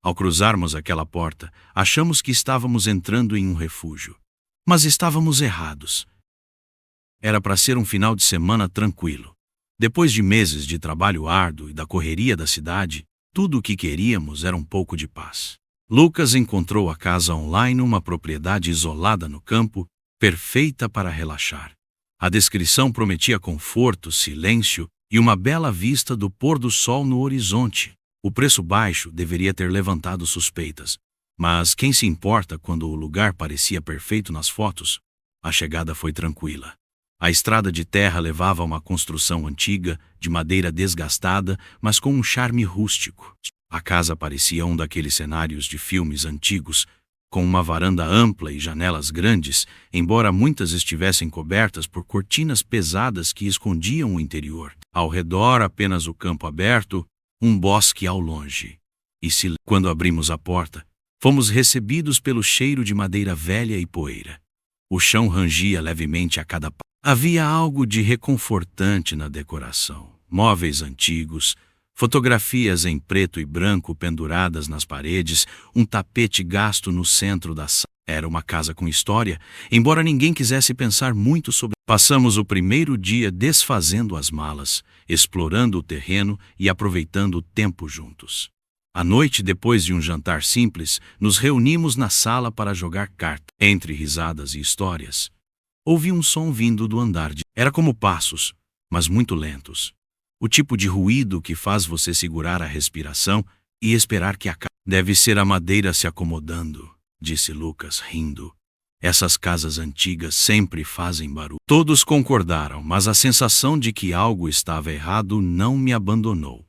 Ao cruzarmos aquela porta, achamos que estávamos entrando em um refúgio. Mas estávamos errados. Era para ser um final de semana tranquilo. Depois de meses de trabalho árduo e da correria da cidade, tudo o que queríamos era um pouco de paz. Lucas encontrou a casa online, uma propriedade isolada no campo, perfeita para relaxar. A descrição prometia conforto, silêncio e uma bela vista do pôr do sol no horizonte. O preço baixo deveria ter levantado suspeitas, mas quem se importa quando o lugar parecia perfeito nas fotos? A chegada foi tranquila. A estrada de terra levava a uma construção antiga, de madeira desgastada, mas com um charme rústico. A casa parecia um daqueles cenários de filmes antigos, com uma varanda ampla e janelas grandes, embora muitas estivessem cobertas por cortinas pesadas que escondiam o interior. Ao redor, apenas o campo aberto, um bosque ao longe. Quando abrimos a porta, fomos recebidos pelo cheiro de madeira velha e poeira. O chão rangia levemente a cada passo. Havia algo de reconfortante na decoração. Móveis antigos, fotografias em preto e branco penduradas nas paredes, um tapete gasto no centro da sala. Era uma casa com história, embora ninguém quisesse pensar muito sobre. Passamos o primeiro dia desfazendo as malas, explorando o terreno e aproveitando o tempo juntos. À noite, depois de um jantar simples, nos reunimos na sala para jogar carta. Entre risadas e histórias, ouvi um som vindo do andar de... Era como passos, mas muito lentos. O tipo de ruído que faz você segurar a respiração e esperar que acabe. Deve ser a madeira se acomodando, disse Lucas, rindo. Essas casas antigas sempre fazem barulho. Todos concordaram, mas a sensação de que algo estava errado não me abandonou.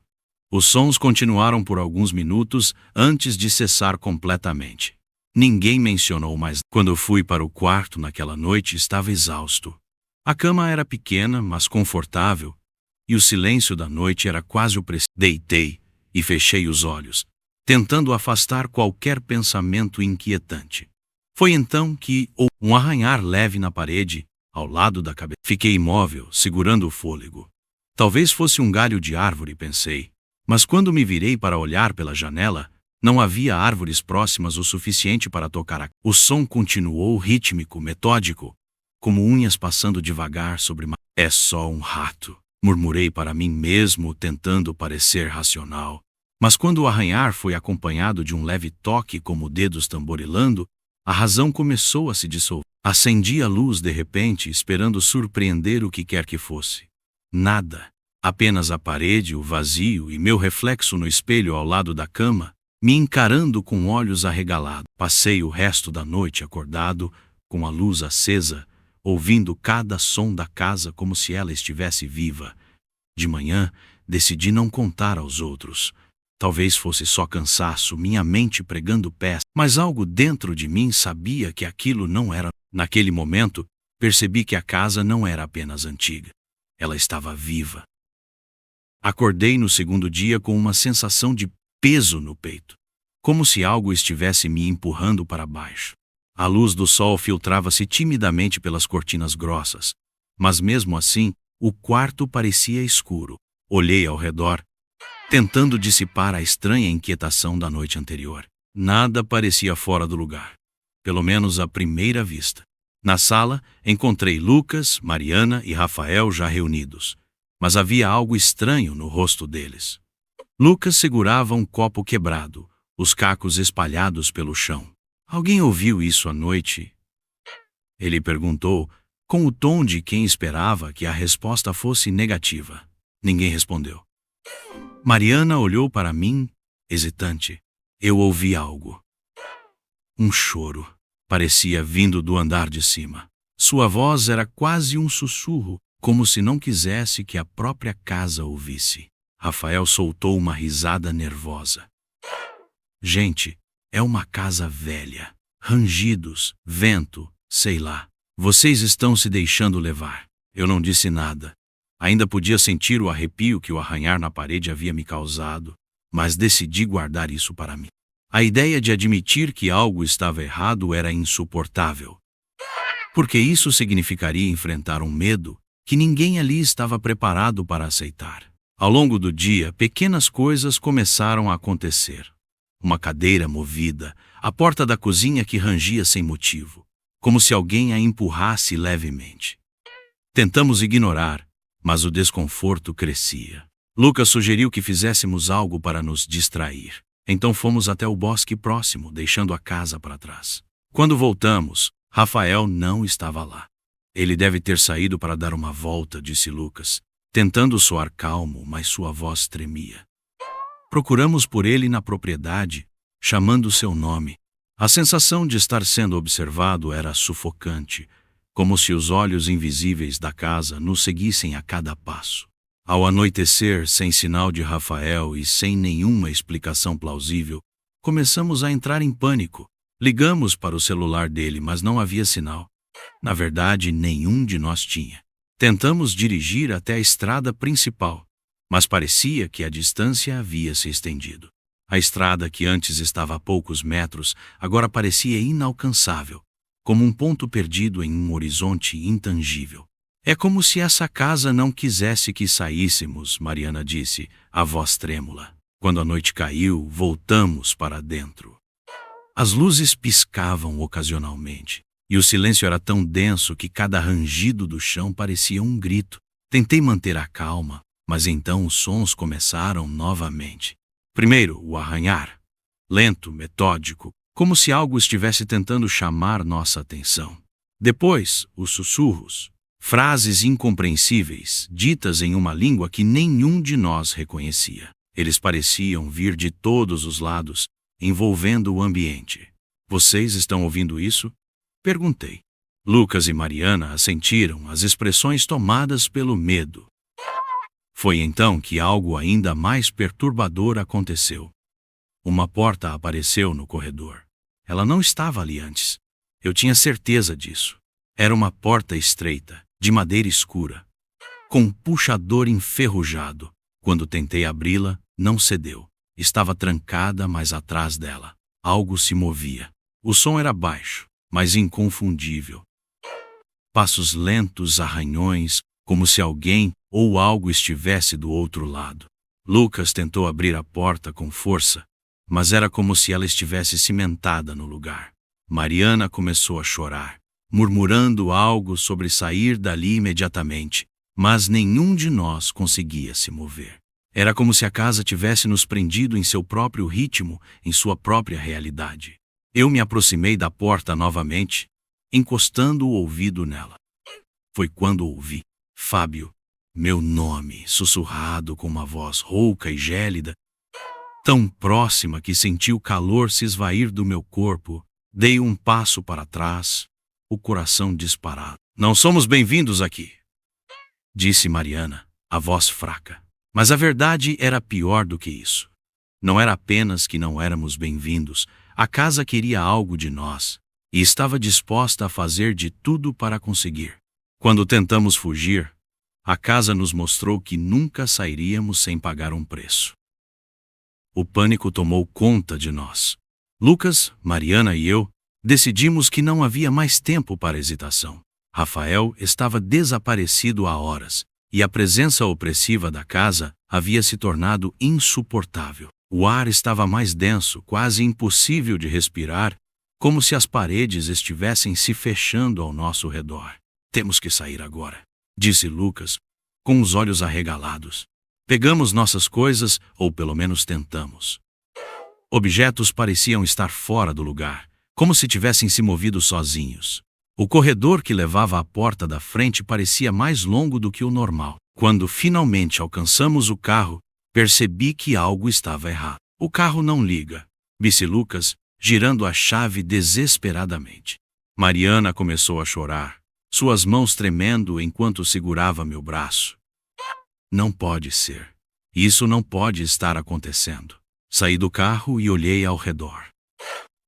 Os sons continuaram por alguns minutos antes de cessar completamente. Ninguém mencionou mais. Quando fui para o quarto naquela noite, estava exausto. A cama era pequena, mas confortável, e o silêncio da noite era quase opressivo. Deitei e fechei os olhos, tentando afastar qualquer pensamento inquietante. Foi então que ouvi um arranhar leve na parede, ao lado da cabeça. Fiquei imóvel, segurando o fôlego. Talvez fosse um galho de árvore, pensei. Mas quando me virei para olhar pela janela, não havia árvores próximas o suficiente para tocar. O som continuou rítmico, metódico, como unhas passando devagar sobre uma... É só um rato, murmurei para mim mesmo, tentando parecer racional. Mas quando o arranhar foi acompanhado de um leve toque como dedos tamborilando, a razão começou a se dissolver. Acendi a luz de repente, esperando surpreender o que quer que fosse. Nada. Apenas a parede, o vazio e meu reflexo no espelho ao lado da cama, me encarando com olhos arregalados. Passei o resto da noite acordado, com a luz acesa, ouvindo cada som da casa como se ela estivesse viva. De manhã, decidi não contar aos outros. Talvez fosse só cansaço, minha mente pregando pés, mas algo dentro de mim sabia que aquilo não era. Naquele momento, percebi que a casa não era apenas antiga. Ela estava viva. Acordei no segundo dia com uma sensação de peso no peito, como se algo estivesse me empurrando para baixo. A luz do sol filtrava-se timidamente pelas cortinas grossas, mas mesmo assim, o quarto parecia escuro. Olhei ao redor, tentando dissipar a estranha inquietação da noite anterior. Nada parecia fora do lugar, pelo menos à primeira vista. Na sala, encontrei Lucas, Mariana e Rafael já reunidos, mas havia algo estranho no rosto deles. Lucas segurava um copo quebrado, os cacos espalhados pelo chão. Alguém ouviu isso à noite? Ele perguntou, com o tom de quem esperava que a resposta fosse negativa. Ninguém respondeu. Mariana olhou para mim, hesitante. Eu ouvi algo. Um choro. Parecia vindo do andar de cima. Sua voz era quase um sussurro, como se não quisesse que a própria casa ouvisse. Rafael soltou uma risada nervosa. Gente, é uma casa velha. Rangidos, vento, sei lá. Vocês estão se deixando levar. Eu não disse nada. Ainda podia sentir o arrepio que o arranhar na parede havia me causado, mas decidi guardar isso para mim. A ideia de admitir que algo estava errado era insuportável, porque isso significaria enfrentar um medo que ninguém ali estava preparado para aceitar. Ao longo do dia, pequenas coisas começaram a acontecer. uma cadeira movida, a porta da cozinha que rangia sem motivo, como se alguém a empurrasse levemente. Tentamos ignorar, mas o desconforto crescia. Lucas sugeriu que fizéssemos algo para nos distrair. Então fomos até o bosque próximo, deixando a casa para trás. Quando voltamos, Rafael não estava lá. Ele deve ter saído para dar uma volta, disse Lucas, tentando soar calmo, mas sua voz tremia. Procuramos por ele na propriedade, chamando seu nome. A sensação de estar sendo observado era sufocante, como se os olhos invisíveis da casa nos seguissem a cada passo. Ao anoitecer, sem sinal de Rafael e sem nenhuma explicação plausível, começamos a entrar em pânico. Ligamos para o celular dele, mas não havia sinal. Na verdade, nenhum de nós tinha. Tentamos dirigir até a estrada principal, mas parecia que a distância havia se estendido. A estrada, que antes estava a poucos metros, agora parecia inalcançável, como um ponto perdido em um horizonte intangível. É como se essa casa não quisesse que saíssemos, Mariana disse, a voz trêmula. Quando a noite caiu, voltamos para dentro. As luzes piscavam ocasionalmente, e o silêncio era tão denso que cada rangido do chão parecia um grito. Tentei manter a calma, mas então os sons começaram novamente. Primeiro, o arranhar, lento, metódico, como se algo estivesse tentando chamar nossa atenção. Depois, os sussurros, frases incompreensíveis, ditas em uma língua que nenhum de nós reconhecia. Eles pareciam vir de todos os lados, envolvendo o ambiente. Vocês estão ouvindo isso? Perguntei. Lucas e Mariana assentiram, as expressões tomadas pelo medo. Foi então que algo ainda mais perturbador aconteceu. Uma porta apareceu no corredor. Ela não estava ali antes. Eu tinha certeza disso. Era uma porta estreita, de madeira escura, com um puxador enferrujado. Quando tentei abri-la, não cedeu. Estava trancada, mas atrás dela algo se movia. O som era baixo, mas inconfundível. Passos lentos, arranhões, como se alguém ou algo estivesse do outro lado. Lucas tentou abrir a porta com força, mas era como se ela estivesse cimentada no lugar. Mariana começou a chorar, murmurando algo sobre sair dali imediatamente, mas nenhum de nós conseguia se mover. Era como se a casa tivesse nos prendido em seu próprio ritmo, em sua própria realidade. Eu me aproximei da porta novamente, encostando o ouvido nela. Foi quando ouvi Fábio, meu nome, sussurrado com uma voz rouca e gélida, tão próxima que senti o calor se esvair do meu corpo. Dei um passo para trás, o coração disparado. Não somos bem-vindos aqui, disse Mariana, a voz fraca. Mas a verdade era pior do que isso. Não era apenas que não éramos bem-vindos, a casa queria algo de nós, e estava disposta a fazer de tudo para conseguir. Quando tentamos fugir, a casa nos mostrou que nunca sairíamos sem pagar um preço. O pânico tomou conta de nós. Lucas, Mariana e eu decidimos que não havia mais tempo para hesitação. Rafael estava desaparecido há horas, e a presença opressiva da casa havia se tornado insuportável. O ar estava mais denso, quase impossível de respirar, como se as paredes estivessem se fechando ao nosso redor. Temos que sair agora, disse Lucas, com os olhos arregalados. Pegamos nossas coisas, ou pelo menos tentamos. Objetos pareciam estar fora do lugar, como se tivessem se movido sozinhos. O corredor que levava à porta da frente parecia mais longo do que o normal. Quando finalmente alcançamos o carro, percebi que algo estava errado. O carro não liga, disse Lucas, girando a chave desesperadamente. Mariana começou a chorar, suas mãos tremendo enquanto segurava meu braço. Não pode ser. Isso não pode estar acontecendo. Saí do carro e olhei ao redor.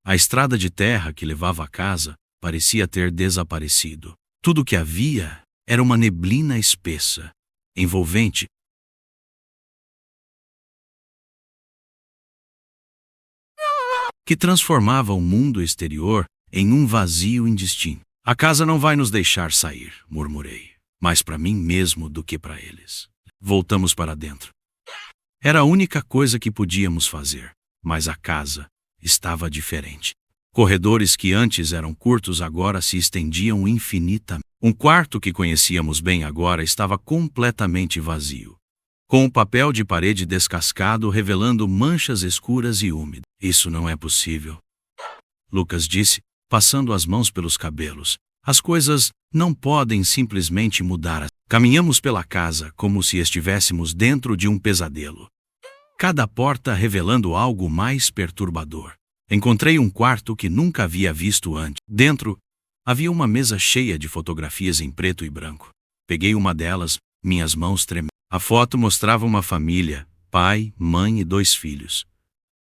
A estrada de terra que levava à casa parecia ter desaparecido. Tudo o que havia era uma neblina espessa, envolvente, que transformava o mundo exterior em um vazio indistinto. A casa não vai nos deixar sair, murmurei, mais para mim mesmo do que para eles. Voltamos para dentro. Era a única coisa que podíamos fazer. mas a casa estava diferente. Corredores que antes eram curtos agora se estendiam infinitamente. Um quarto que conhecíamos bem agora estava completamente vazio, com o papel de parede descascado revelando manchas escuras e úmidas. Isso não é possível, Lucas disse, passando as mãos pelos cabelos. As coisas não podem simplesmente mudar. Caminhamos pela casa como se estivéssemos dentro de um pesadelo, cada porta revelando algo mais perturbador. Encontrei um quarto que nunca havia visto antes. Dentro, havia uma mesa cheia de fotografias em preto e branco. Peguei uma delas, minhas mãos tremendo. A foto mostrava uma família, pai, mãe e 2 filhos.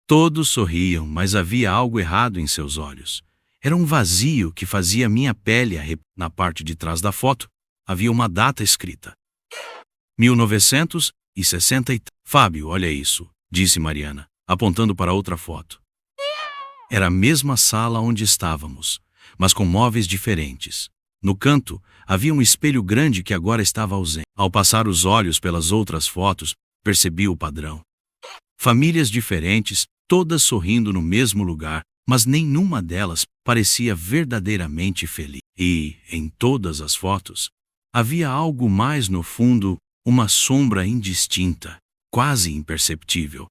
Todos sorriam, mas havia algo errado em seus olhos. Era um vazio que fazia minha pele arrepiar. Na parte de trás da foto, havia uma data escrita. 1960. Fábio, olha isso, disse Mariana, apontando para outra foto. Era a mesma sala onde estávamos, mas com móveis diferentes. No canto, havia um espelho grande que agora estava ausente. Ao passar os olhos pelas outras fotos, percebi o padrão. Famílias diferentes, todas sorrindo no mesmo lugar, mas nenhuma delas parecia verdadeiramente feliz. E, em todas as fotos, havia algo mais no fundo, uma sombra indistinta, quase imperceptível,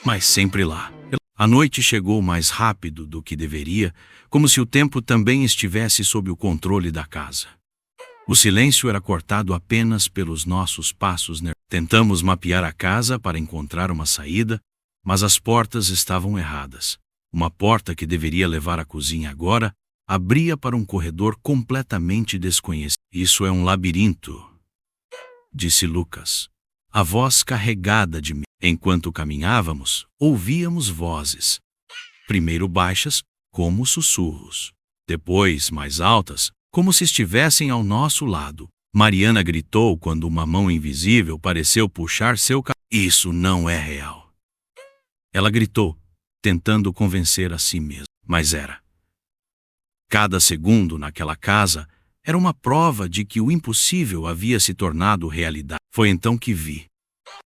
mas sempre lá. A noite chegou mais rápido do que deveria, como se o tempo também estivesse sob o controle da casa. O silêncio era cortado apenas pelos nossos passos. Tentamos mapear a casa para encontrar uma saída, mas as portas estavam erradas. Uma porta que deveria levar à cozinha agora abria para um corredor completamente desconhecido. Isso é um labirinto, disse Lucas, a voz carregada de medo. Enquanto caminhávamos, ouvíamos vozes. Primeiro baixas, como sussurros. Depois mais altas, como se estivessem ao nosso lado. Mariana gritou quando uma mão invisível pareceu puxar seu cabelo. Isso não é real. Ela gritou, tentando convencer a si mesma. Mas era. Cada segundo naquela casa era uma prova de que o impossível havia se tornado realidade. Foi então que vi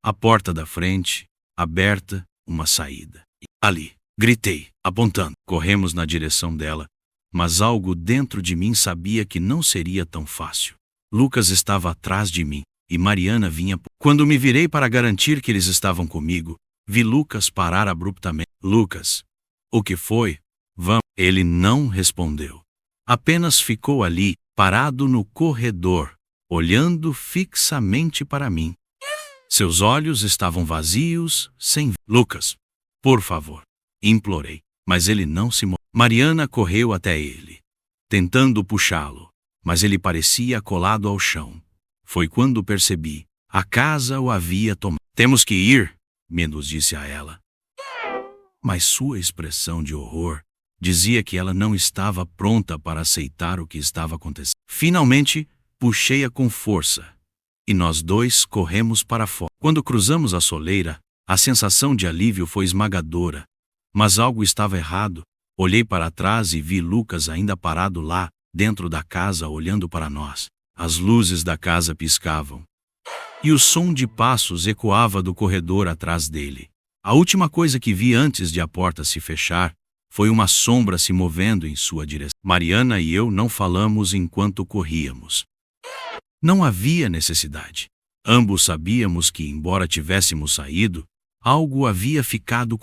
a porta da frente, aberta, uma saída. Ali, gritei, apontando. Corremos na direção dela, mas algo dentro de mim sabia que não seria tão fácil. Lucas estava atrás de mim, e Mariana vinha. Quando me virei para garantir que eles estavam comigo, vi Lucas parar abruptamente. Lucas, o que foi? Vamos. Ele não respondeu. Apenas ficou ali, parado no corredor, olhando fixamente para mim. Seus olhos estavam vazios, sem... Lucas, por favor, implorei, mas ele não se moveu. Mariana correu até ele, tentando puxá-lo, mas ele parecia colado ao chão. Foi quando percebi, a casa o havia tomado. Temos que ir, nos disse a ela. Mas sua expressão de horror dizia que ela não estava pronta para aceitar o que estava acontecendo. Finalmente, puxei-a com força. E nós 2 corremos para fora. Quando cruzamos a soleira, a sensação de alívio foi esmagadora. Mas algo estava errado. Olhei para trás e vi Lucas ainda parado lá, dentro da casa, olhando para nós. As luzes da casa piscavam. E o som de passos ecoava do corredor atrás dele. A última coisa que vi antes de a porta se fechar foi uma sombra se movendo em sua direção. Mariana e eu não falamos enquanto corríamos. Não havia necessidade. Ambos sabíamos que, embora tivéssemos saído, algo havia ficado.